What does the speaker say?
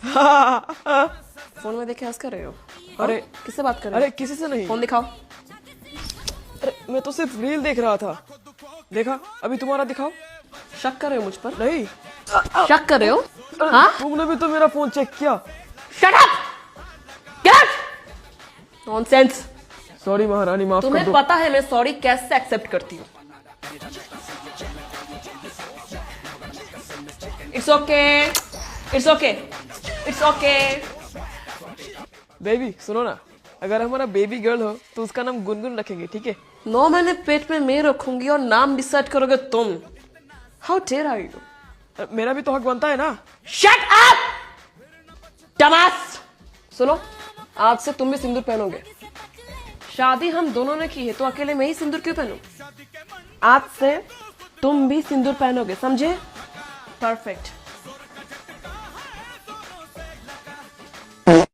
Phone में देखे हंस कर रहे हो? अरे किससे बात कर रहे हो? अरे किसी से नहीं। फोन दिखाओ। अरे मैं तो सिर्फ रील देख रहा था। देखा, अभी तुम्हारा दिखाओ। शक कर रहे हो मुझ पर? नहीं। शक कर रहे हो? अरे हाँ? तुमने भी तो मेरा फोन चेक किया। Shut up! Get out! Nonsense. Sorry महारानी, माफ कर तुम्हें दो। पता है मैं सॉरी कैसे एक्सेप्ट करती हूँ? It's okay, it's okay, it's okay. Baby सुनो ना, अगर हमारा बेबी गर्ल हो तो उसका नाम गुनगुन रखेंगे, ठीक है? 9 महीने पेट में मैं रखूंगी और नाम डिसाइड करोगे तुम। How dare are you? मेरा भी तो हक बनता है ना। Shut up! डमास! सुनो, आज से तुम भी सिंदूर पहनोगे। शादी हम दोनों ने की है तो अकेले मैं ही सिंदूर क्यों पहनूं? आज से तुम भी सिंदूर पहनोगे, समझे? परफेक्ट।